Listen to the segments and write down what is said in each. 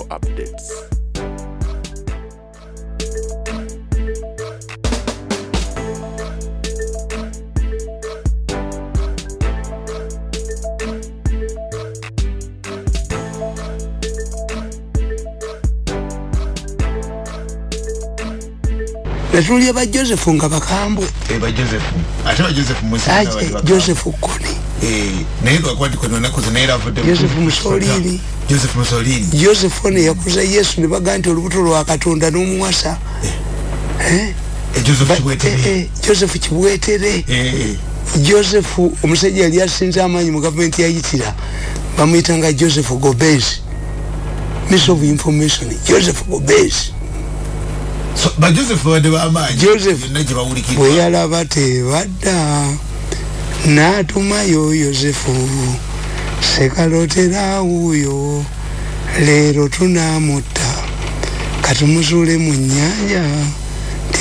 updates. Natuli aba Joseph nga bakambwe. Joseph. Ate ba Joseph Musina ba Joseph Koni. Nayo akwati kono nakoze nayo avudde. Joseph Mussolini. Joseph Mussolini. Joseph ne yakuza Yesu ne bagante olubuto lwa Katonda n'omuwasa. Joseph Kibwetere. Joseph Kibwetere. Joseph omusajja yali asinza amanyi mu government yayitira. Bamuyitanga Joseph Gobez. Minister of Information. Joseph Gobez. So, but Joseph Joseph bweyalaba tebadda n'atumayo Yosefu sekalotera wuyo leero tunamutta katumuzuule mu nnyanja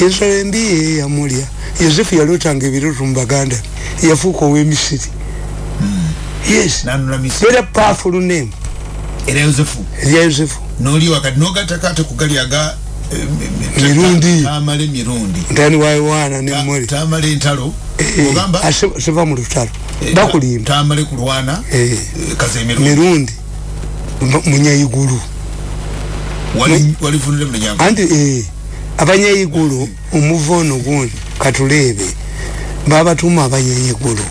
ensolo embi ye yamulya. Yosefu yalotanga ebiroto mu Baganda yafuuka ow'Emisiri. Yes, very powerful name. Era Yosefu n'oli wakati n'ogatakate kugalyaga Mirundi. Tamale Mirundi. Ndani wa Yohana ni mwali. Tamale ntalo. Ogamba asiva mu lutalo. Bakulimba. Tamale kulwana. Kaze Mirundi. Munyayigulu. Wali funile mnyanga. Andi abanyayigulu umuvono gundi katulebe. Baba tuma abanyayigulu.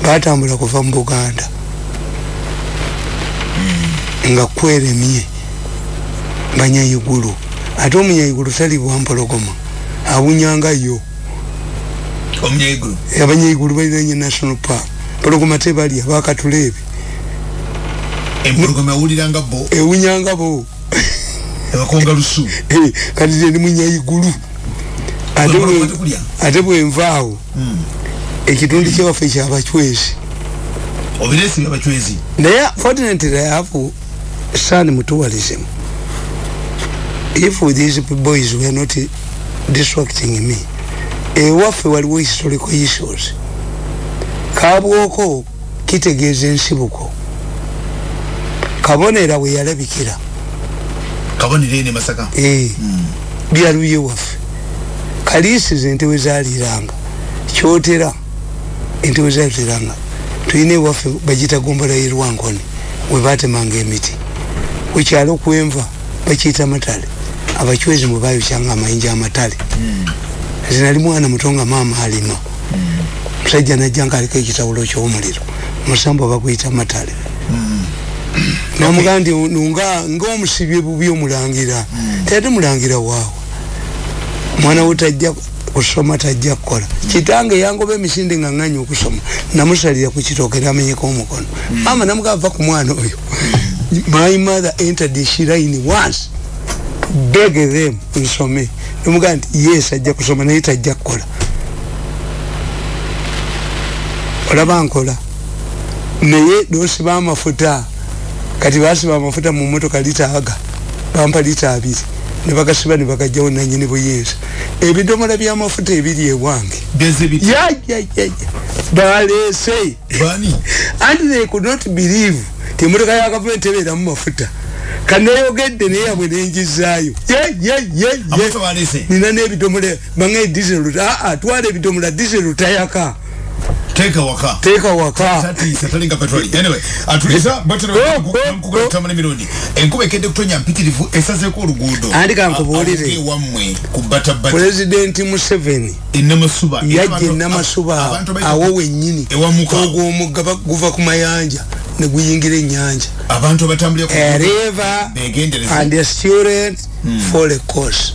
Batambula kuva mu Uganda. Nga kweremye. Banyayigulu. Ate omunyayigulu tali bwampologoma awunyanga yo omunyayigulu abanyayigulu balina national park pologoma tebali abakatulebe empologoma awuliranga bo ewunyanga bo abakonga lusu kati ndi munyayigulu ate bwenvaawo ekitundu kyewaffe kyabachwezi obiresi byabachwezi naye fortunately I have son mutualism. If these boys were not distracting me, waffe waliwo historical issues. Kabwoko kitegeeza ensibuko. Kabonera we yalabikira. Kabonera ne Masaka. Byaluye waffe. Kalisize entewe zaaliranga. Kyotera entewe zaaliranga. Tuyine waffe bagita gombola y'Irwankoni we baatemanga emiti. Wekyalo kwenva bakiyita matale. Abachwezi mubayo kyanga amayinja amatale. Zinali mwana mutonga mama alima. Musajja najjanga aliko ekitawulo ky'omuliro. Musambo bakuyita matale. Namugandi ng'omusibye bubi omulangira. Tete mulangira waawo. Mwana utajja kusoma tajja kukola. Kitange yangobe emisinde ng'ang'anya okusoma. Namusalira ku kitooke n'amenyeko omukono. Mama namugava ku mwana oyo. My mother entered the shrine once. Beg them nsome. Namugandi yes ajja kusoma naye tajja kukola. Olaba nkola. Naye dosiba amafuta. Kati basiba amafuta mu mmotoka litaaga. Bampa lita 2. Ne bagasiba ne bagajjawo nannyini buyinza. Ebidomola by'amafuta ebiri ewange. Ya. Balese. Bani. And they could not believe. Temotoka ya gavumenti ebeera mu mafuta. Kanayogedde naye yabwe nenjizaayo. Amafuta balese. Nina n'ebidomola bange diesel twala ebidomola diesel tayaka. Take waka. Satalinga petroli. Anyway, atulisa batero nkukula Tamale Mirundi. Enkuba ekedde kutonya mpitirivu esazeko oluguudo. Andika nkubuulire. Wamwe kubata bata. President Museveni. Namasuba. Yajje namasuba awo wennyini. Ewamuka. Ogw'omugga guva ku mayanja ne guyingira ennyanja. Abantu abatambulira ku river and the students for a course.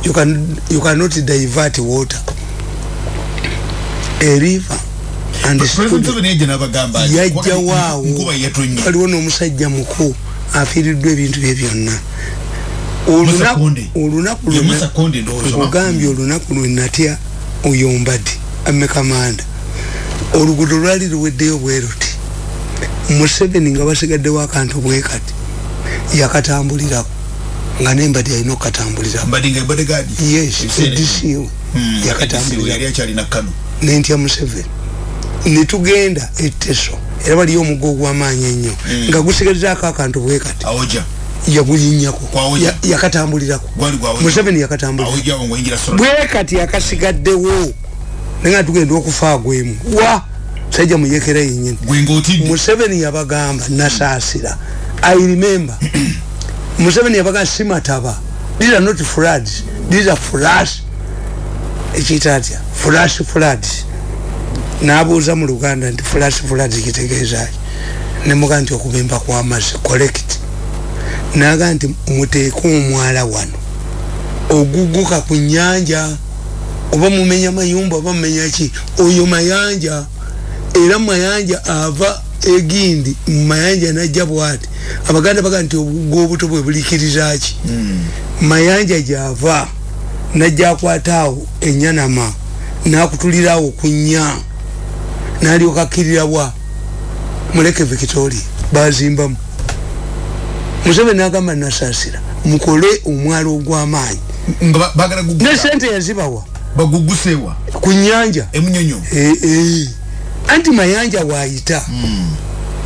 You cannot divert water. A river. Yajja waawo waliwo n'omusajja muku afiiriddwa ebintu bye byonna. Ogambye olunaku lwe natya oyombadde amekamanda oluguudo lwali luweddeyo bwe ruti. Museveni nga basigaddewo akantu bwe kati yakatambulirako nga nembadde alina okukatambulirako. Yes, edisiwe yakatambulirako nentya Museveni. Nitugenda etteso era baliyo omuggo ogw'amaanyi ennyo nga gusigalizaako akantu bwe kati yagulinyako yakatambulirako Museveni yakatambulirako bwe kati yakasigaddewo nenga tugenda okufa gwemu wa sajja muyekera yennyini Museveni yabagamba nasaasira I remember Museveni yabagamba simataba these are not floods these are flash ekitatya floods nabuuza mu Luganda nti floods kitegeezaki nemuga nti okubimba kw'amazzi correct naga nti muteeka omwala wano oguguka ku nnyanja oba mumenya mayumba oba mumenya ki oyo mayanja era mayanja ava egindi mayanja najja bwati Abaganda baga nti obuto bwe bulikiriza ki mayanja java najja kwataawo enyanama nakutulirawo kunya nali okakirira bwa muleke Victoria bazimbamu Museveni nagamba nasaasira mukole omwalo ogw'amaanyi bagala gugusa ne sente yazibawa bagugusewa ku nnyanja emunyonyo anti mayanja waayita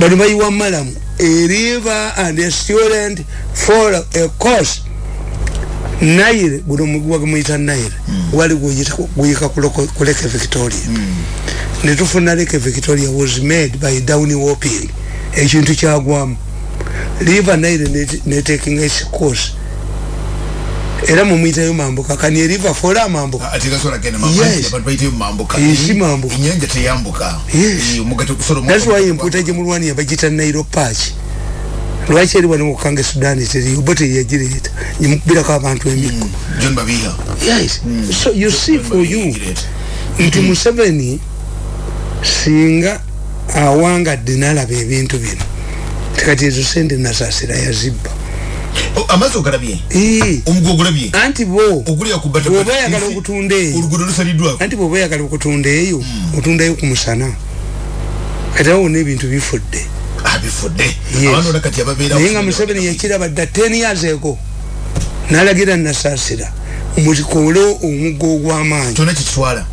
bano bayiwa malamu a river and a student for a course Naire guno mugwagumuyita Naire wali guyika kuleke Victoria netufuna leke Victoria was made by Downy Warping ekintu kyagwamu river Naire ne taking its course era mumuyita yo mambuka kani river for amambuka atika sola kene mambuka but baite mambuka isi mambuka inyanja teyambuka mugato kusoro that's why imputaje mulwani yabajita Nairo patch lwaki eri wano kukange Sudan teri obote yagireta nyimubira kwa abantu emiko John Babiha yes so you see for you nti Museveni singa awanga dinala bebintu bino tikati ezo sente nasasira yazibba amazo garabye omugogolabye anti bo okulya kubata bo bayagala okutunde olugudo lusalidwa anti bo bayagala okutunda eyo otundayo ku musana katawo n'ebintu bifudde abifudde abantu nakati ababeera nga Museveni yakira badda 10 years ago nalagira nasasira muzikolo omugo ogw'amaanyi tona kitwala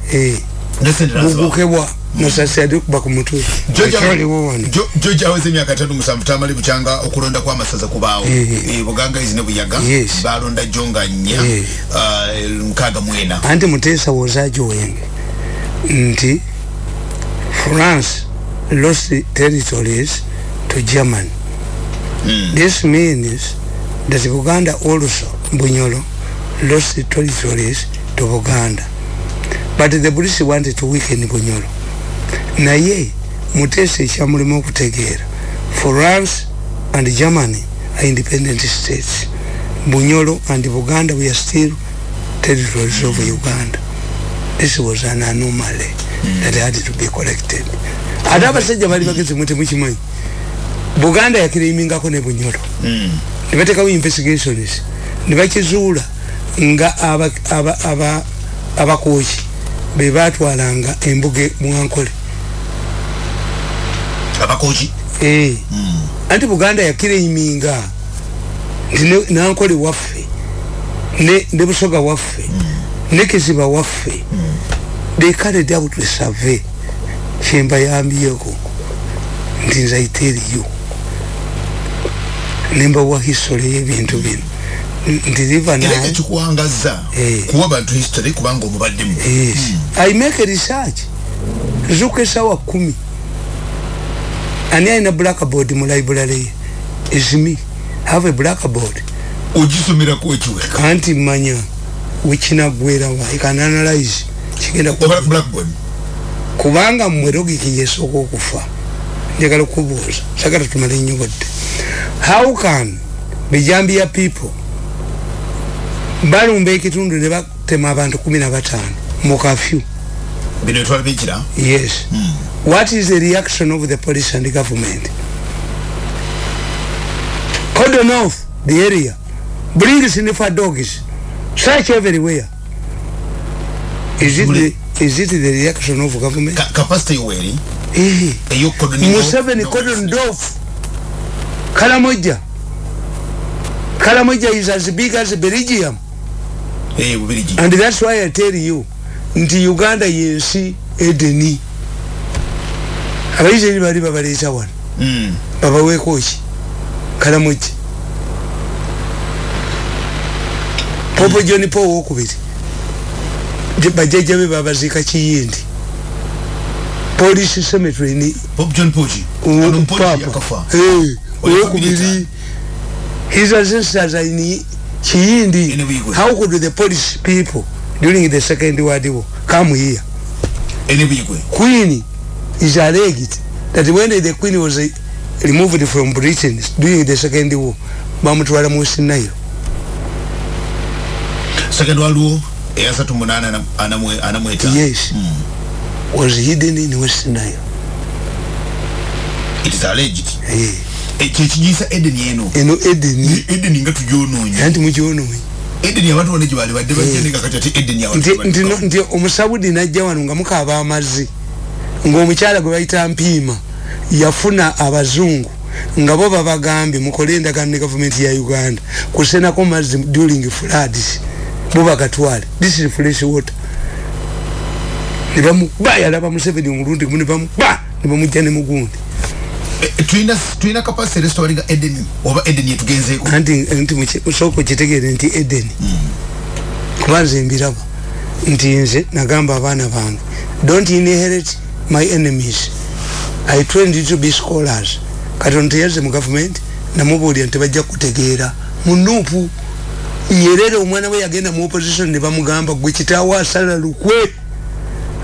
mugukebwa nasasira kuba ku mutwe George aweze emyaka 3 musanvu Tamale bukyanga okulonda kw'amasaza kubaawo Buganga izine buyaga balonda jonga nnya nkaga mwena anti Mutesa wozajo wenge nti France lost territories to Germany. This means that Uganda also Bunyolo lost territories to Uganda, but the British wanted to weaken Bunyolo. Naye Mutesa chamulimo kutegera France and Germany are independent states. Bunyolo and Uganda were still territories of Uganda. This was an anomaly that had to be corrected. Adaba sajja bali bageze mwete mukimanyi Buganda yakiriminga ne Bunyolo nibateka investigations nibakizuula nga abakochi be batwalanga embuge mwankole abakochi anti Buganda yakiriminga nankole waffe ne Busoga waffe ne Kiziba waffe they carried out the survey Chemba yambiyeko nti nzaiteriyo nemba wa history y'ebintu bino nti liva na kile kikuangaza kuwa bantu history kubanga omubaddemu I make a research zuke sawa 10 ani aina blackboard mu library is me have a blackboard ujisomera ku ekiweka anti manya wichina gwera wa I can analyze kigenda ku blackboard kubanga mwerogiki yesoko okufa njagala kubuuza sagala tumale nyobodde how can Bijambia people balumba ekitundu ne batema abantu 15 mu kafyu bino twalabikira yes what is the reaction of the police and the government? Cordon off the area, bring sniffer dogs, search everywhere. Is it the reaction of government? Capacity wearing. Museveni cordoned off Karamoja is as big as Belgium. And that's why I tell you, nti Uganda yensi edeni. Abayize ni bali babaleta wana. Baba wekochi Karamoja. Popo John Paul wokubiri bajajabe babazika Kiyindi police cemetery ni Pope John Pochi akafa wokubiri his ancestors are in Kiyindi. How could the police people during the Second World War come here? Queen is alleged that when the Queen was removed from Britain during the Second War, bamutwala mu Sinayo. Second World War, yes, was hidden in West Nile. It is alleged. Ekijisa Eden yeno. Eno Eden. Eden nga tujono. Yanti mujono. Eden ya watu wale wadde bajenika kati Eden ya watu. Ndio omusabudi najja wano nga mukaba amazzi. Ng'omukyala gwe bayita Mpiima yafuna abazungu nga bo babagambe mukole endagaano ne government ya Uganda kusenako mazzi during floods bo bagatwale. This is fresh water. Ne bamuba yalaba Museveni omulundi gumu ne bamuba ne bamujja ne mugundi. Tuina capacity restoring Eden oba Eden yetugenzeeko. Anti musoko kitegere nti Eden. Kubanze mbiraba nti nze nagamba abaana bange don't inherit my enemies. I trained you to be scholars. Katonda yaze mu government namubulya nti bajja kutegeera munupu Nyerere omwana we yagenda mu opposition ne bamugamba gwe kitaawa asala lukwe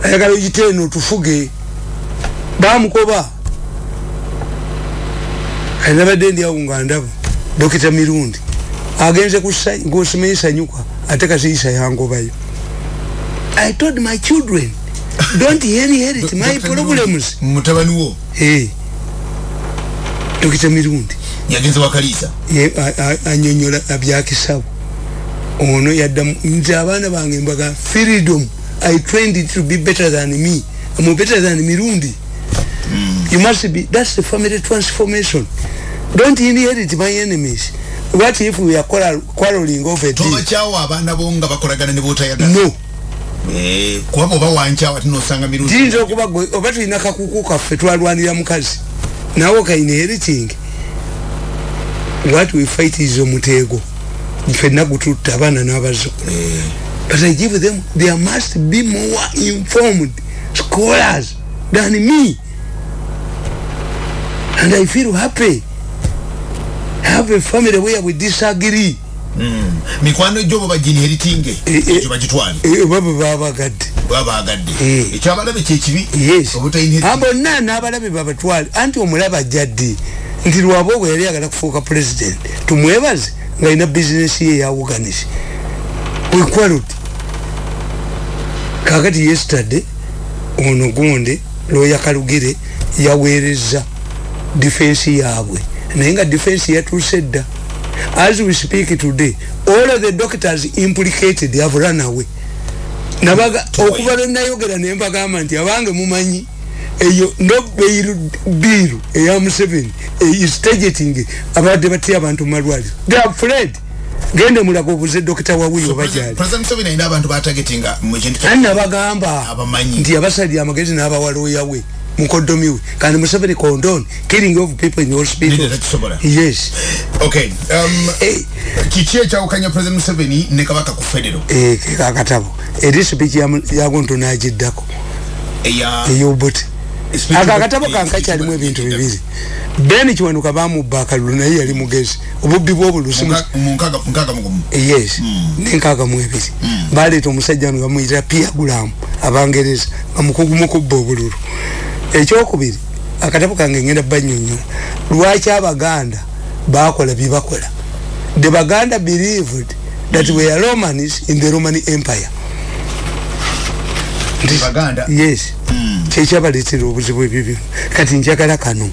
ayagala yiteno tufuge bamukoba anabadde ndi awo ngandaba Dr. Mirundi agenze kusimenyisa nyuka ateka siisa yangobayo. I told my children don't inherit my problems. Mutabani wo Dr. Mirundi yagenze wakalisa anyonyola abyakisabo ono yadda nze abaana bange mbaga freedom. I trained it to be better than me. I'm better than Mirundi. You must be. That's the family transformation. Don't inherit my enemies. What if we are quarreling over this? No. Kwabo bawancha tinosanga Mirundi. Jinzo kuba obatu inaka kukuka fetwalwanira mukazi. Nawo ka inheriting. What we fight is omutego. Fena gututta abana n'abazukulu. But I give them, there must be more informed scholars than me. And I feel happy. I have a family where we disagree. Mikwano jobo bajini heritinge. Jobo jitwani. Baba agadde. Echabalabe chechibi. Yes. Abo nana abalabe baba twali. Anti omulaba jaddi. Nti lwabogo yali agala kufuuka president. Tumwebaze nga ina business ye ya organize. We quarreled. Kakati yesterday ono gonde lawyer Kalugire yaweereza defense yabwe nenga defense yatusedda. As we speak today, all of the doctors implicated have run away. Nabaga okubala nayogera nembagamba nti abange mumanyi eyo no biru eya Museveni is targeting abadde batya abantu malwali. They are afraid. Gende mulako buze dokita wawuyo bajali. President Museveni ina abantu ba targetinga mu kintu anna bagamba abamanyi nti abasali amagezi n'abawaloya we mukodomiwe kandi Museveni condone killing of people in hospital. Yes. Okay. Kichie cha ukanya President Museveni ne kabaka ku federal. Kakatabo. Eri speech ya gonto najiddako. Eyoboti. Akakatabo kankakyali mu ebintu bibiri. Beni kiwanuka bamubakalu naye yali mugezi. Obubbi bw'obulusi munkaga mugumu. Yes. Nenkaga mu ebiri. Baleeta omusajja nga muyita Pia Gulamu abangereza bamukugumu kubba obululu. Ekyokubiri akatabo kange ngenda banyonyola lwaki abaganda bakola bibakola. The Baganda believed that we are Romans in the Roman Empire. Baganda? Yes. Kyekyabaletera obuzibu ebyo kati njagala kano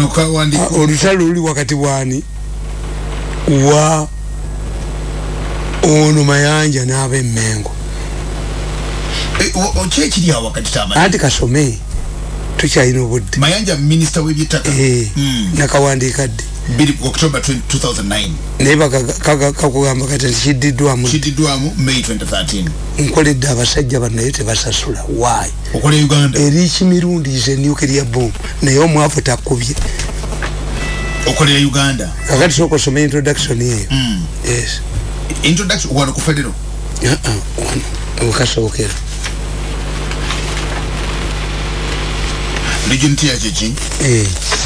kawandi olutalo luli wakati wani wa ono Mayanja n'ab'Emmengo. Okyekiri awo wakati Tamale anti kasome tukyalina obudde. Mayanja minister w'ebyettaka nakawandiika dde October 2009 naye kakugamba kati kiddiddwamu May 2013 nkoledde abasajja bannaye tebasasula. Why? okola Uganda eri Mirundi is a nuclear bomb naye omwavu takubye. Okolera Uganda. Akati soko some introduction here. Yes. Introduction wano ku federal. Wano. Okasobokera. Region tia chichi.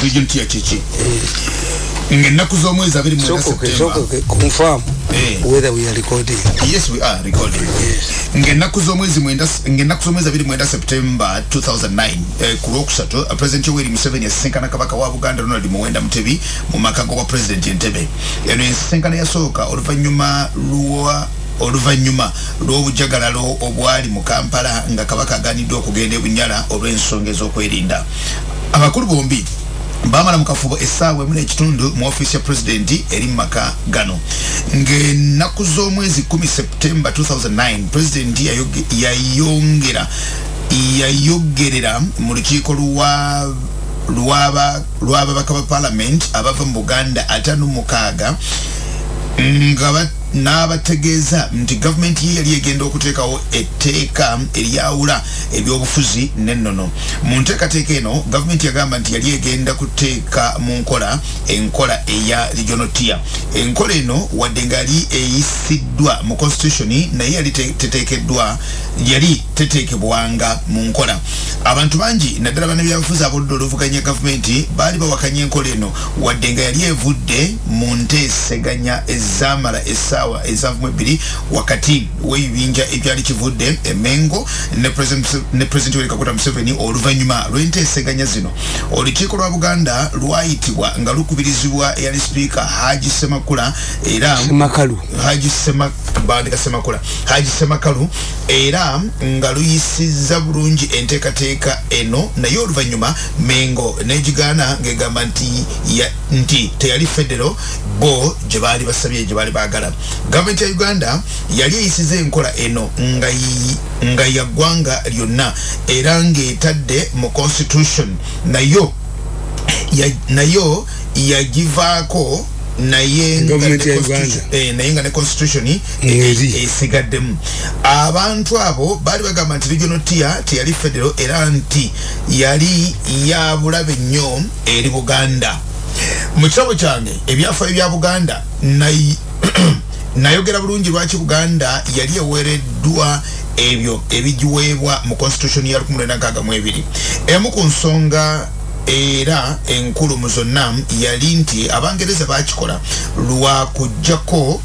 Region tia chichi. Ngenaku z'omwezi 2 September. Confirm whether we are recording. Yes, we are recording. Yes. Ngenaku z'omwezi 2 September 2009. Kulokusatu President Yoweri Museveni yasinkana kabaka wa Buganda Ronald Muwenda Mutebi mu makago wa President Entebbe. Eno yasinkana yasooka oluvannyuma lw'obujagalalo obwali mu Kampala nga kabaka aganidde okugenda ebunyala olw'ensonga ez'okwerinda. Abakulu bombi bamala mu kafubo essaawa emu n'ekitundu mu office ya President eri mu maka gano. Ng'ennaku z'omwezi 10 September 2009 President yayogerera mu lukiiko lw'ababaka ba Parliament abava mu Buganda 56 nga n'abategeeza nti government ye yali egenda okuteekawo etteeka eryawula ebyobufuzi n'ennono. Mu nteekateeka eno government yagamba nti yali egenda kuteeka mu enkola eya regional tier. Enkola eno wadde nga yali eyisiddwa mu constitution naye yali teteekebwanga mu nkola. Abantu bangi naddala bannabyabufuzi aboludde oluvuganya gavumenti baali bawakanya enkola eno wadde nga yali evudde mu nteeseganya ezaamala essaawa ezavumu 2 wakati w'ebibinja ebyali kivudde emengo ne President Yoweri Kaguta Museveni oluvannyuma lw'enteeseganya zino. Olukiiko lwa Buganda lwayitibwa nga lukubirizibwa eyali Speaker Haji Ssemakula era Haji Ssemakalu era nga luyisizza bulungi enteekateeka eno naye oluvannyuma Mengo n'egigaana ng'egamba nti teyali federal bo gye baali basabye gye baali baagala. Gavumenti ya Uganda yali eyisiza enkola eno nga ya ggwanga lyonna era ng'etadde mu constitution nayo yagivaako naye nga ne constitution esigaddemu. Abantu abo baali bagamba nti regional tier teyali federal era nti yali ya bulabe nnyo eri Buganda. Mu kitabo kyange ebyafaayo bya Buganda nayogera bulungi lwaki Buganda yali eweereddwa ebyo ebigiweebwa mu constitution ya 1962. Emu ku nsonga era enkulu mu zonna yali nti Abangereza bakikola lwakujjako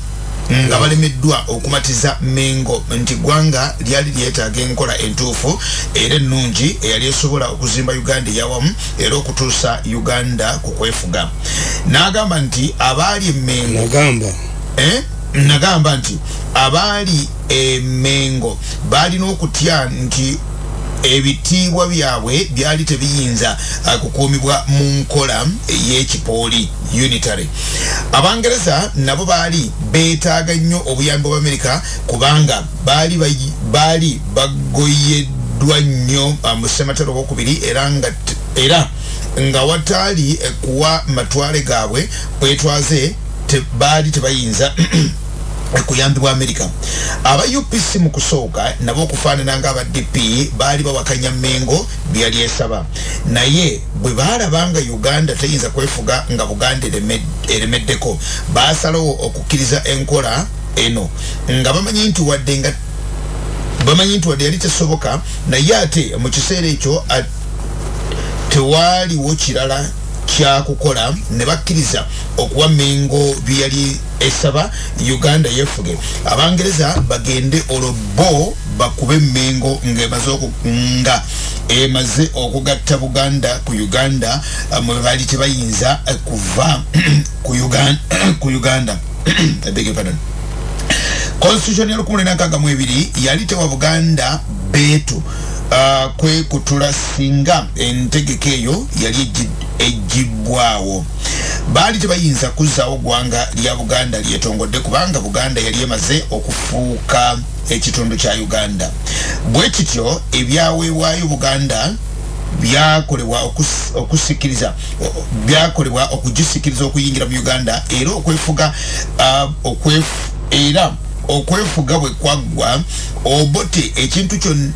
nga balemeddwa okumatiza Mengo nti ggwanga lyali lyetaaga enkola entuufu era ennungi eyali esobola okuzimba Uganda eyawamu era okutuusa Uganda ku kwefuga. N'agamba nti abaali Mengo nagamba nti abaali Mengo balina okutya nti ebitiibwa byabwe byali tebiyinza kukuumibwa mu nkola y'ekipooli unitary. Abangereza nabo baali beetaaga nnyo obuyambi bw'Amerika kubanga baali bagoyeddwa nnyo mu Ssematalo II era nga wataali kuwa matwale gaabwe bwetwaze baali tebayinza kuyambibwa Amerika. Aba UPC mu kusooka nabo okufaanana nga aba DP baali bawakanya Mengo byali esaba naye bwe baalabanga Uganda teyinza kwefuga nga Buganda eremeddeko baasalawo okukkiriza enkola eno nga bamanyi nti wadde yali tesoboka naye ate mu kiseera ekyo tewaaliwo kirala kyakukola ne bakkiriza okuwa Mengo byali esaba Uganda yefuge. Abangereza bagende olobo bakube Mengo emaze okugatta Buganda ku Uganda mwe baali tebayinza kuva ku Uganda. Constitution ya 1962 yali tewa Buganda betu kwe kutula singa entegeke eyo yali ejibwawo. Baali tebayinza kuzzaawo ggwanga lya Buganda lyetongodde kubanga Buganda yali emaze okufuuka ekitundu kya Uganda. Bwe kityo ebyaweebwayo Buganda byakolebwa okugisikiriza okuyingira mu Uganda era okwefuga bwe kwaggwa Obote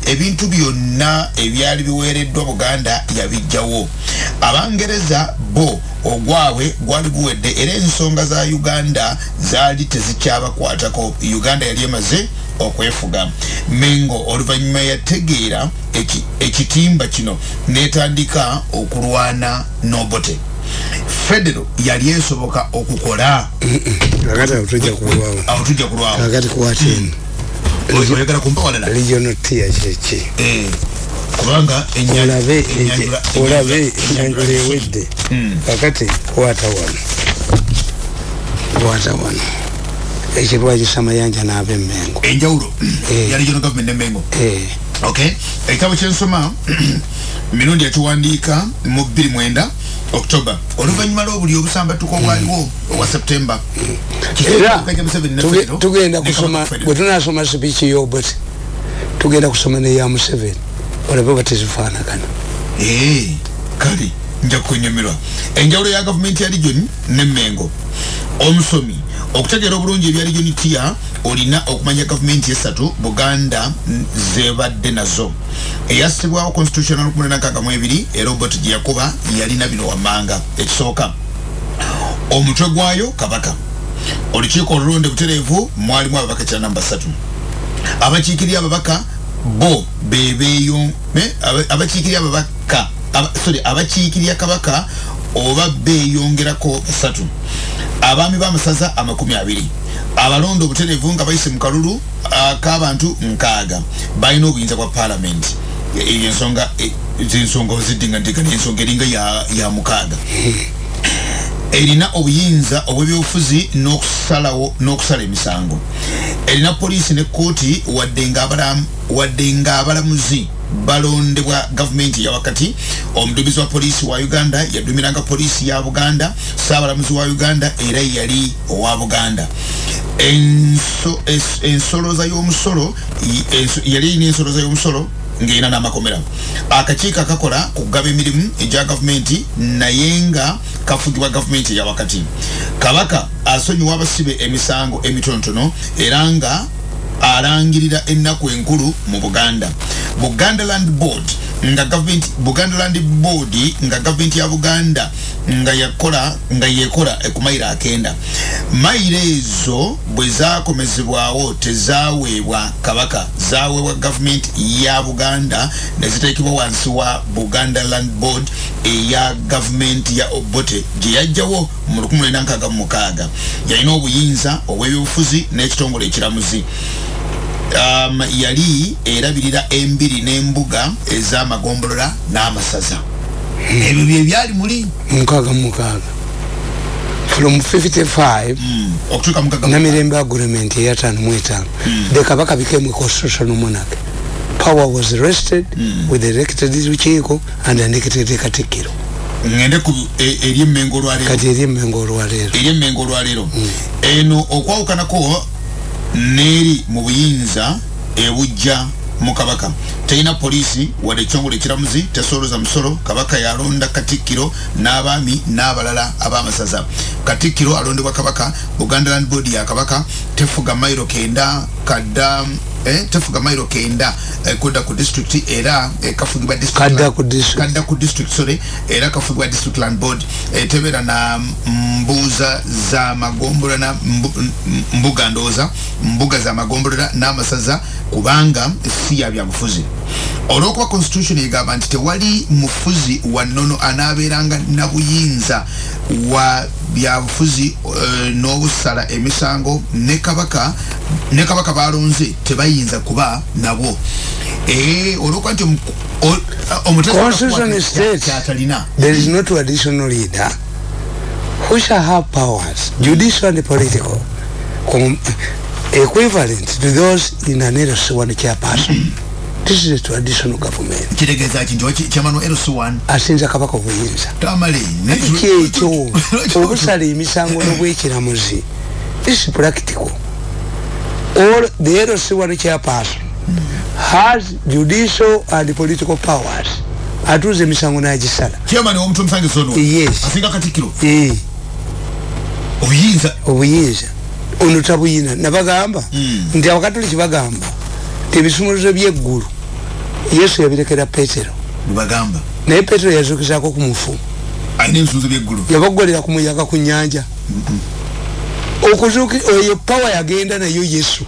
ebintu byonna ebyali biweereddwa Buganda yabijjawo. Abangereza bo ogwawe gwali guwedde era ensonga za Uganda zaali tezikyabakwatako. Uganda yali emaze okwefuga. Mengo oluvannyuma yategeera ekitimba kino netandika okulwana n'Obote. Federo yali esoboka okukola agata otujja kulwawo agati kuwatini oyagala kumpa walala regional tier cheche kubanga olabe enyanjula ewedde kakati kwata wano ekirwaji Samayanja n'ab'Emmengo enjawulo ya regional government n'Emmengo okay ekitabo kyensoma Mirundi yakiwandiika mu 29 October oluvannyuma lw'obuli obusambatuko bwaliwo wa September tugenda kusoma bwe tunasoma speech y'Obote tugenda kusoma neya Museveni olabe batezifaanagana kale nja kunyumirwa enjawulo ya gavumenti ya region n'Emmengo omusomi okutegeera obulungi ebya region tier olina okumanya gavumenti esatu Buganda zebadde nazo eyasibwawo constitutional 1962 era Obote gye yakuba yalina bino wammanga. Ekisooka omutwe gwayo Kabaka, olukiiko olulonde butereevu mwalimu ababaka kya namba 3 abakiikirira ababaka bo bebeeyo abakiikirira ababaka abakiikirira Kabaka oba beeyongerako 3 abaami b'amasaza 20 abalonde obutereevu nga bayise mu kalulu k'abantu 6 balina obuyinza bwa parliament. Ensonga zidingadika n'ensonga eringa ya 6 erina obuyinza obw'ebyobufuzi n'okusala emisango. Erina poliisi ne kkooti wadde nga abalamuzi balondebwa gavumenti ya wakati. Omuduumizi wa poliisi wa Uganda yaduumiranga poliisi ya Buganda, Ssaabalamuzi wa Uganda era yali owa Buganda. Ensoloza y'omusolo yali n'ensoloza y'omusolo ng'erina n'amakomera. Akakiiko akakola ku kugaba emirimu egya gavumenti naye nga kafugibwa gavumenti ya wakati. Kabaka asonyiwa abasibe emisango emitonotono era nga alangirira ennaku enkulu mu Buganda. Buganda Land Board nga gavumenti ya Buganda nga yekola ku mayiro 9. Mayiro ezo bwe zaakomezebwawo tezaweebwa Kabaka, zaweebwa gavumenti ya Buganda ne ziteekebwa wansi wa Buganda Land Board eya gavumenti ya Obote gye yajjawo mu 1966. Yalina obuyinza obw'ebyobufuzi n'ekitongole ekiramuzi. Yali erabirira embiri n'embuga ez'amagombolola n'amasaza. Ebyo bye byali muli 66 from 55 okutuuka mu Namirembe agreement ya 5 the Kabaka became a constitutional monarch. Power was rested with the elected Lukiiko and elected Katikkiro. Ngende ku ery'Emmengo olwaleero kati ery'Emmengo olwaleero eno okwawukanako neri mu buyinza ebujja mu Kabaka. Teyina poliisi wadde ekitongole ekiramuzi, tesoloza musolo. Kabaka yalonda Katikkiro n'abaami n'abalala ab'amasaza. Katikkiro alondebwa Kabaka. Buganda Land Board ya Kabaka tefuga mayiro 9 kadda tefuga mayiro 9 kudda ku district era kafugibwa district kadda ku district sorry era kafugibwa district land board tebera na mbuza za magombolola na mbuga ndoza mbuga za magombolola n'amasaza kubanga si ya byabufuzi. Olwokuba constitution egamba nti tewali mufuzi wannono anaabeeranga na buyinza wa byabufuzi n'obusala emisango ne Kabaka balonze tebayinza kuba nabo. Olwokuba nti constitution states there is no traditional leader who shall have powers, judicial and political, equivalent to those in an LC1 chairperson. This is a traditional government. Kitegeza kintu chamano LC1 asinza Kabaka obuyinza. Tamale nekyo obusala emisango n'obwekiramuzi. This is practical. All the LC1 chairperson has judicial and political powers. Atuze emisango n'agisala. Chairman omuntu msange sono. Yes. Asinga Katikkiro. Obuyinza ono tabuyina nabagamba ndi abakatoliki bagamba ebisumuluzo by'eggulu Yesu yabirekera Petero bagamba naye Petero yazukizako ku mufu ayina ebisumuluzo by'eggulu yabagolera ku muyaga ku nnyanja okuzuki oyo power yagenda nayo Yesu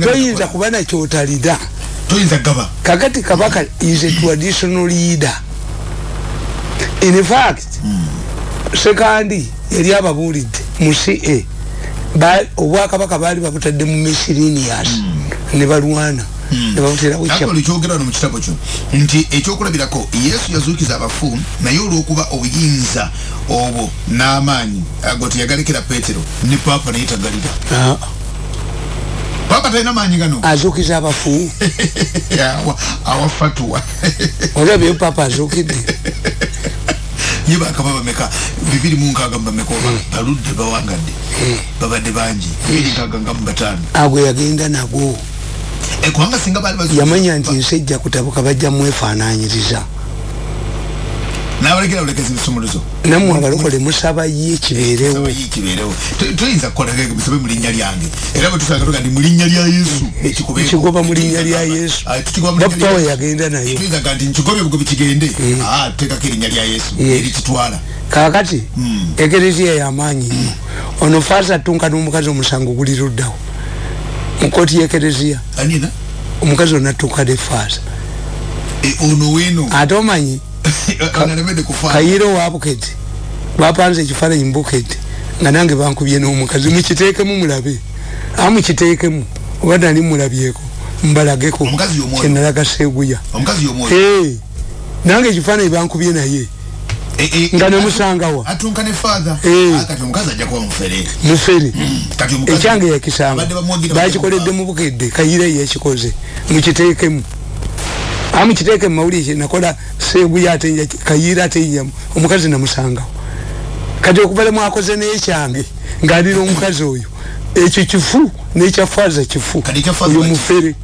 toyinza kuba nakyo otalida toyinza gaba kakati kabaka is a traditional leader in fact sekandi yali ababuulidde mu CA obwakabaka baali babutadde mu Misirinias ne balwana ne babutera kyogera no mu kitabo kyo nti ekyokulabirako Yesu yazuukiza abafu naye olw'okuba obuyinza obwo n'amaanyi agoti yagalekera Petero ne Papa naye tagalira Papa talina maanyi gano azuukiza abafu awafatuwa olabye Papa azuukidde yiba akababa meka 206 mbameko baludde bawangadde babadde bangi 265 agwe yagenda nagwo kubanga singa bali yamanya nti nsejja kutabuka bajja mwefaanaanyiriza n'abalekera bulekezi bisumuluzo namwe abalokole musaba ye kibeerewo tuyinza kukola ngege bisobe mu linnya lyange era bwe tusanga tuga ndi mu linnya lya Yesu ekigoba mu linnya lya Yesu bapawo yagenda nayo tuyinza kandi nkigobye bugobi kigende tekako erinnya lya Yesu erikitwala kakati ekereziya y'amaanyi nnyo ono faasa attunka n'omukazi omusango guli luddawo mu kooti y'ekereziya anina omukazi onattunka ne faasa ono weeno ate omanyi Kayiro wa Bukete bapanze ekifaananyi mu Bukete nga nange bankubye n'omukazi mukiteekemu mulabe mukiteekemu oba nali mulabyeko mbalageko kyenalaga Seguya nange ekifaananyi bankubye naye nga nemusangawa atunka ne father akati omukazi ajja kuba mufere ekyange yakisanga bakikoledde mu Bukedde Kayiro yakikoze mukiteekemu amukiteeke mawulire nakola Seguya ate Kayira ate omukazi namusangawo kati okuvala mwakoze n'ekyange ng'alira omukazi oyo ekyo kifu n'ekyafaza kifu oyo mufere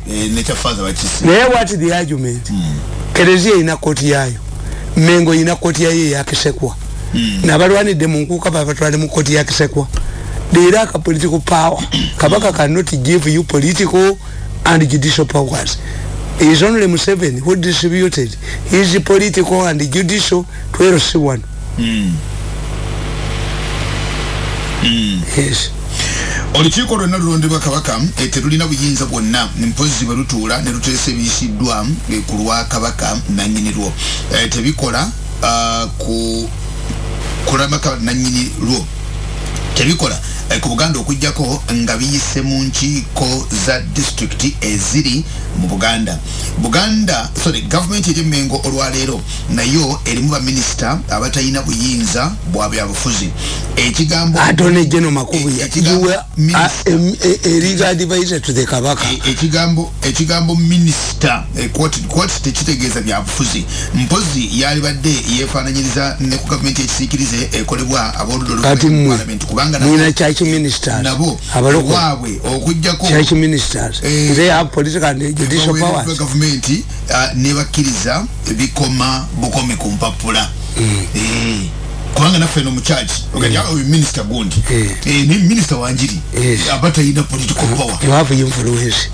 naye what the argument kereziya erina kooti yaayo Mengo erina kooti yayo eyakisekwa n'abalwanidde mu nkuuka babatwale mu kooti yakisekwa they lack a political power kabaka cannot give you political and judicial powers. It is only Museveni who distributed his political and judicial to LC1. Yes. Olukiiko lwonna lulondebwa Kabaka terulina buyinza bwonna mpozi balutuula ne luteesa ebiyisiddwa ku lwa Kabaka nannyini lwo tebikola ku kulamaka nannyini lwo tebikola ku Buganda okujjako nga biyise mu nkiiko za district eziri mu Buganda. Government eri Mengo olwaleero nayo erimu baminister abatalina buyinza bwa byabufuzi. Ekigambo Attorney General Makubuya legal advisor to the Kabaka. Ekigambo minister quote tekitegeeza byabufuzi. Mpozi yali badde yefaananyiriza ne ku government ekisiikirize ekolebwa ab'oludda parliament kubanga church ministers waabwe okujjako church ministers they have political and judicial powers. Government ne bakkiriza bikoma bukomi ku mpapula kubanga naffe no mu church ogajja minister gundi ne minister wanjiri abatalina political power. You have influence.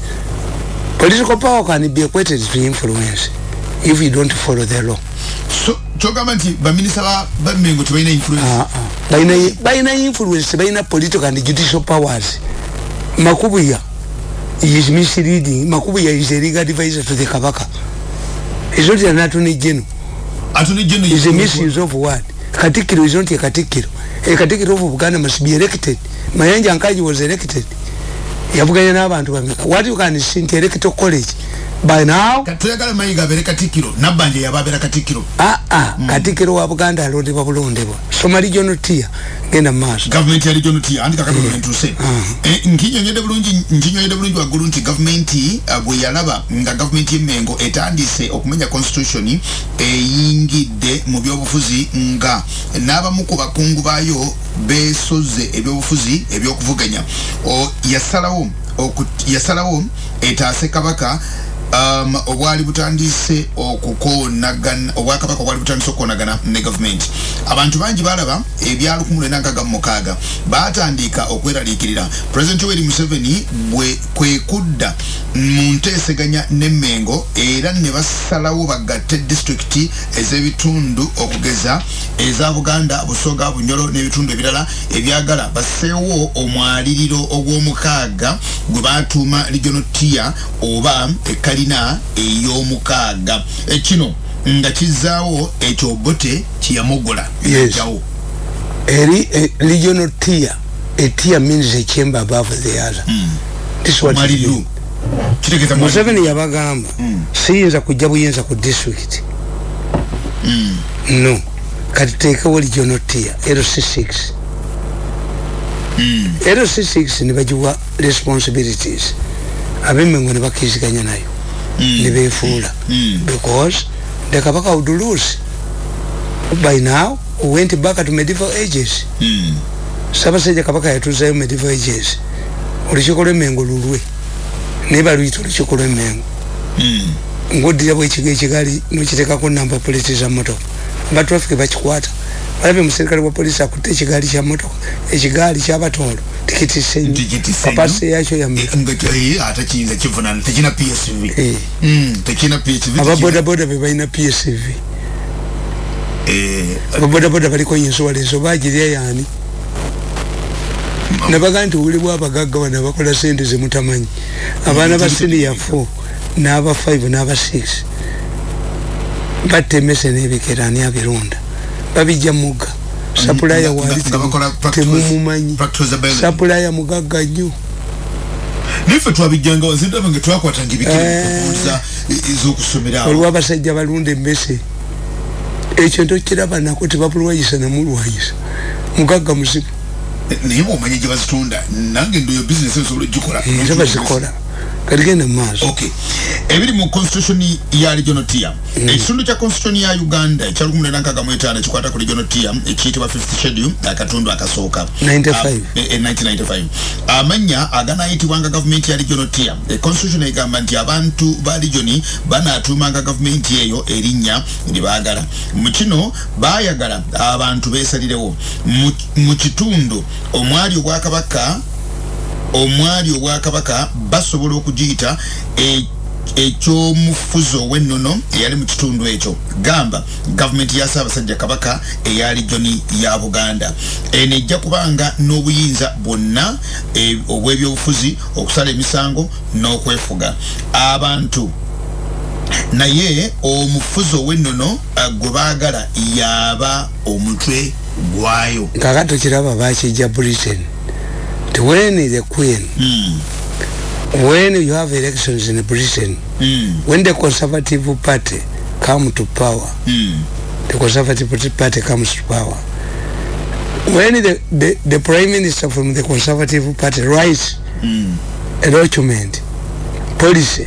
Political power can be equated to influence if you don't follow the law. So chogamba nti baminister ba Mengo tebalina influence. Baina influence, baina political and judicial powers. Makubuya is misleading. Makubuya is a legal advisor to the Kabaka. He's not an attorney general. Attorney general is a misuse of word. Katikiro is not a katikiro. A katikiro of Uganda must be elected. Mayanja Nkaji was elected. Yavuganya n'abantu bameka. What you can see in electoral college by now katuyagala mayiga bere katikiro nabanje yababera katikiro katikiro wa Buganda alondebwa bulondebwa Soma regional tier genda maaso government ya regional tier andika kati ntuse nkinyonyede bulungi wagulu nti government bwe yalaba nga government y'Mengo etandise okumenya constitution eyingidde mu byobufuzi nga n'abamu ku bakungu bayo besoze ebyobufuzi ebyokuvuganya yasalawo etaase Kabaka obwali butandise okukonagana obwakabaka obwali butandise okukonagana ne government abantu bangi balaba ebya 1996 batandika okweraliikirira President Yoweri Museveni bwe kwekudda mu nteeseganya n'Emmengo era ne basalawo bagatte district ez'ebitundu okugeza eza Buganda Busoga Bunyoro n'ebitundu ebirala ebyagala baseewo omwaliriro ogw'omukaaga gwe batuuma regional tier oba ekalina ey'omukaaga ekino nga kizaawo ekyo Bote kiyamogola jawo eri regional tier a tier means a chamber above the other this is what Museveni yabagamba siyinza kujja buyinza ku district no kati teekawo regional tier LC6 LC6 ne bagiwa responsibilities ab'Emmengo ne bakkiziganya nayo ne beefuula because the Kabaka would lose by now went back to medieval ages Sabasajja Kabaka yatuuzayo medieval ages olukiiko lw'Emmengo lulwe neba luyita olukiiko lw'Emmengo ng'oddira bw'ekigo ekigaali n'okiteekako namba plate za mmotoka aba traffic bakikwata balabye omuserikale wa polisi akutte ekigaali kya mmotoka ekigaali ky'abatoolo tikiti senyu kapasite yakyo yammeka ate kiyinza kivunana tekina PSV tekina PSV ababodaboda be balina PSV ababodaboda baliko insurance oba agirya yaani nabaga nti obuli bw'abagagga bano abakola sente ze mutamanyi abaana ba senior 4 n'aba 5 n'aba 6 batte emmese n'ebikera ani abirunda babijja mugga sapulaya wali temumumanyi sapulaya mugagga nnyo nife twabijjanga wazindaba nga twakwatanga ebikera okubuuliza ez'okusomera waliwo abasajja balunda emmese ekyo ntokiraba nako tebabulwayisa namulwayisa mugagga muzibu naye bw'omanyi gye bazitunda nange ndoyo bizinesi esobola ogikola tebazikola kaligenda maaso okay ebiri mu constitution ya regional tier ekitundu kya constitution ya Uganda ekya 1965 kikwata ku regional tier ekiyitibwa 5th schedule akatundu akasooka 1995 amanya aganayitibwanga government ya regional tier constitution egamba nti abantu ba region banaatuumanga government eyo erinnya lye baagala mu kino baayagala abantu beesalirewo mu kitundu omwali obwakabaka basobola okugiyita ekyomufuzi ow'ennono eyali mu kitundu ekyo gamba gavumenti ya Ssaabasajja Kabaka eya regioni ya Buganda eno ejja kubanga n'obuyinza bwonna obw'ebyobufuzi okusala emisango n'okwefuga abantu naye omufuzi ow'ennono gwe baagala yaba omutwe gwayo kakati kiraba bakijja Britain when the Queen when you have elections in Britain when the Conservative Party come to power the Conservative Party comes to power when the Prime Minister from the Conservative Party writes a document policy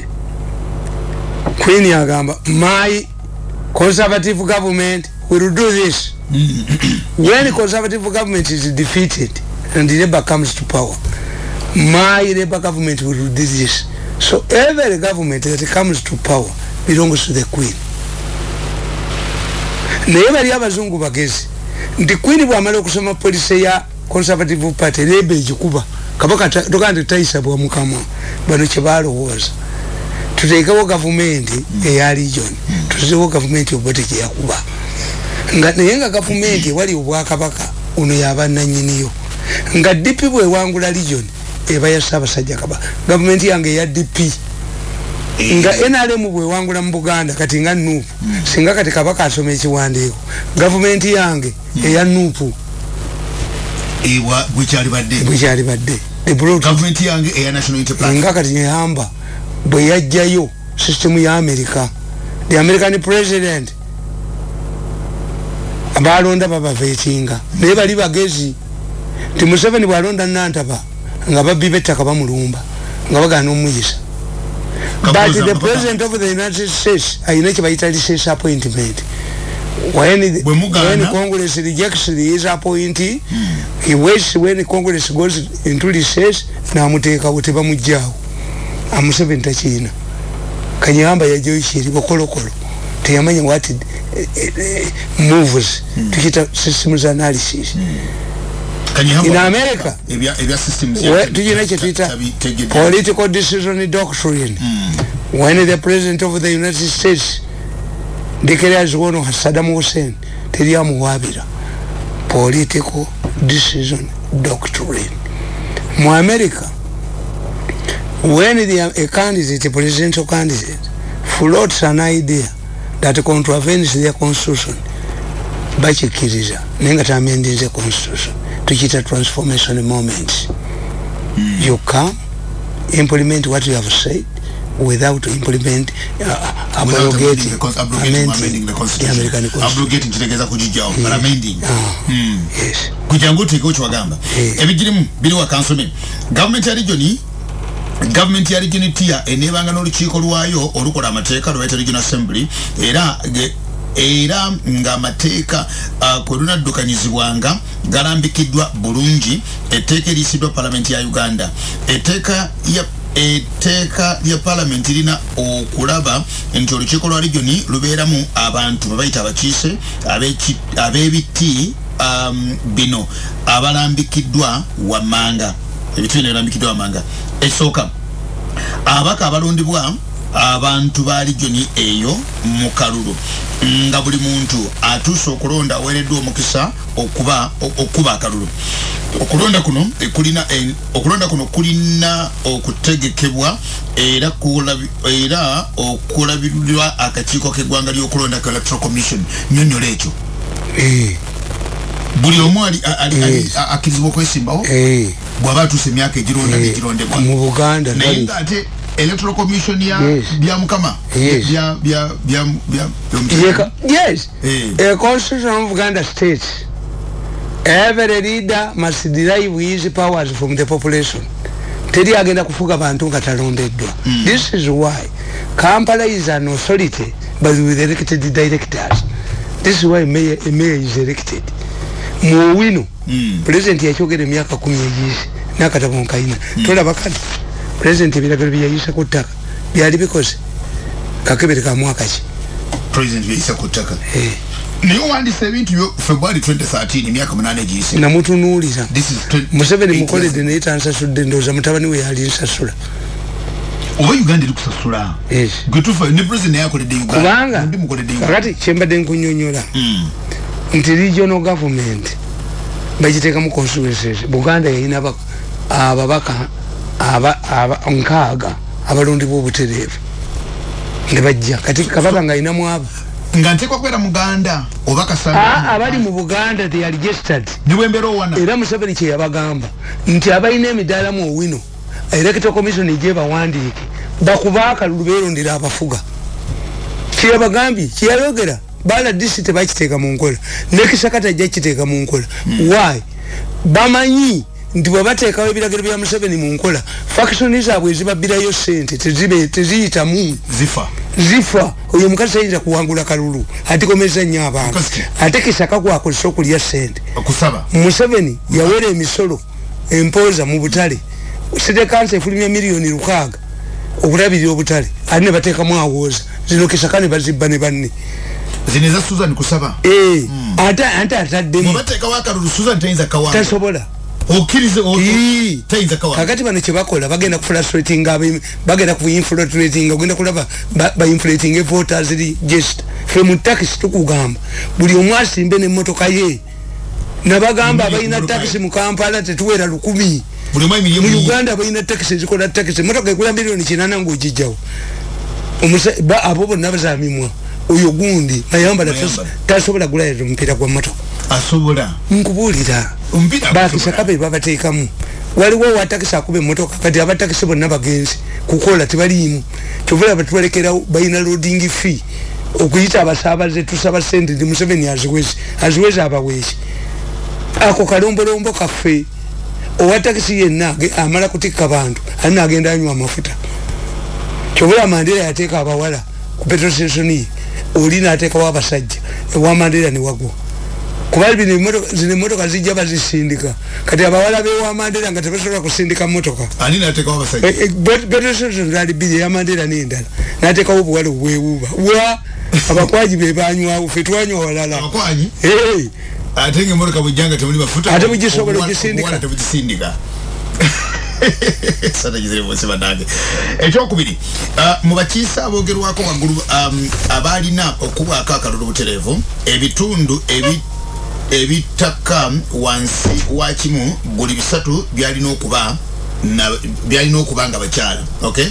Queen yagamba my Conservative government will do this when the Conservative government is defeated and the Labour comes to power my Labour government will do this so every government that comes to power belongs to the Queen naye bali abazungu bagezi nti Queen bw'amala okusoma policy ya Conservative Party Labour egikuba Kabaka tokandi tayisa bwa mukama bano kye balowooza tuteekawo gavumenti eya region tuteekawo gavumenti obote gye yakuba naye nga gavumenti wali obwakabaka ono yaba nannyiniyo nga DP bwe wangula region eba ya Ssaabasajja Kabaka gavumenti yange ya DP nga NRM bwe wangula mu Buganda kati nga nuupu singa kati Kabaka asoma ekiwandiiko gavumenti yange eya nuupu bwekyali badde gavumenti yange eya national enterprise nga kati nyehamba bwe yajjayo system ya America the American president abalonda baba vetinga naye bali bagezi ti Museveni bwalonda Nantaba nga babbi bettaka bamulumba nga bagana omuyisa but the president of the United States ayina kye bayita recess appointment when Congress rejects his appointee he waits when Congress goes into recess n'amuteekawo tebamuggyaawo Museveni takiina Kanyamba ya Joyce Kolokolo teyamanya what moves tukita systems analysis in America political decision doctrine when the president of the United States declares one of Saddam Hussein teriamu wabira political decision doctrine mu America when a candidate, a presidential candidate floats an idea that contravenes their constitution bachikiriza nenga tamendi the constitution tukita transformation moment you come implement what you have said without implement abrogating the constitution abrogating kitegeza kujijao amending yes kujanguti ko chwagamba ebigirimu biri wa councilman government ya region tia enebanga n'olukiiko lwayo olukola amateeka lwa regional assembly era nga amateeka kwerunaddukanyizibwanga galambikiddwa bulungi etteeka eriisidwa parliament ya Uganda etteeka ya parliament lina okulaba nti olukiiko lwa region lubeeramu abantu babayita abakiise ab'ebiti bino abalambikiddwa wammanga ebitwine bilambikiddwa wammanga esooka abaka abalondibwa abantu ba region eyo mu kalulu nga buli muntu atuusa okulonda aweereddwa omukisa okuba akalulu okulonda kuno kulina okutegekebwa era okulabirirwa akakiiko k'eggwanga ly'okulonda ka electoral commission nnyonnyola ekyo buli omu akirizibwa okwesimbawo bw'aba atuuse emyaka egironda n'egirondebwa mu Buganda naye nga ate electoral commission ya bya mukama yes a constitution of Uganda states every leader must derive his powers from the population teri agenda kufuga abantu nga talondeddwa this is why Kampala is an authority but with elected directors. This is why mayor is elected mu wino president yakyogera emyaka 10 egiise nakatabo nkaina tolaba kati president ebiragiro byayisa ku ttaka byali bikoze kakebere ka mwaka ki president byayisa ku ttaka naye wandise ebintu byo February 2013 emyaka 8 egiise namutunuuliza Museveni mukoledde naye tansasudde ndowooza mutabani we yali nsasula oba Uganda eri kusasula gwetufa ne president yakoledde Uganda kubanga kakati kyembadde nkunyonyola nti regional government bagiteeka mu constituencies Buganda yalina ababaka nkaaga abalondibwa obutereevu ne bajja kati kabaka nga alinamu abo nga nteekwa kwera Muganda oba kasanga abali mu Buganda they are registered niwembera owana era Museveni kye yabagamba nti abalina emidaala mu owino electoral commission ejje bawandiike bakuba akalulu beerondera abafuga kye yabagambye kye yayogera bala district bakiteeka mu nkola nekisakata ajja kiteeka mu nkola why bamanyi nti bwebateekawo ebiragiro bya Museveni mu nkola faction zaabwe ezibabbirayo ssente teziyitamu zifa oyo mukazi tayinza kuwangula kalulu atikomeza nnyo abantu ate kisaka gwakozesa okulya ssente Museveni yaweera emisolo empooza mu butale site kansa efulumya miliyoni 600 okulabirira obutale ate ne bateekamu awooza zino kisaka ne bazibba ne banne zineza Susan kusaba ate ataddemu mubateeka wakalulu Susan tayinza kawanga tasobola okirize tayinza kawanga kakati bano kye bakola bagenda kufrustrating bagenda kuinfiltrating ogenda kulaba bainflating voters register fe mu taxi tukugamba buli omu asimbe n'emmotoka ye nabagamba abalina taxi mu Kampala tetuwera 10,000 mu Uganda abalina taxi ezikola taxi emmotoka ekula miliyoni 8 ng'ogijjawo abo bonna bazamimwa oyo gundi mayamba tasobola gulayo omupiira gwa motoka asobola nkubuulira bakisakabe babateekamu waliwo watakisa akube motoka kati abatakisi bonna bagenzi kukola tebaliimu kyovula batwalekerawo balina loading fee okuyita abasaabaze tusaba sente ndi Museveni aziwezi abaweeki ako kalombolombo kaffe owatakisi yenna amala kutikka bantu alina agenda anywa amafuta kyovula Mandela yateeka abawala ku petrol station ye olina ateekawo abasajja ewa Mandela ne wagwa kuba zino motoka zijja bazisindika kati abawala bewa Mandela nga tebasobola kusindika motoka ani nateka wabasajja betesozo zali bije ya Mandela n'endala nateka obuwale obwewuba wa abakwaji be banywa fetwanywa walala abakwaji atenge motoka bujanga temuli bafuta ate bujisobola kusindika tebujisindika sana jizire mwese banage ekyokubiri mu bakiisa abogerwako waggulu abalina okuba akakalulu butereevu ebitundu ebitaka wansi wakimu buli bisatu byalina okuba nga bakyala okay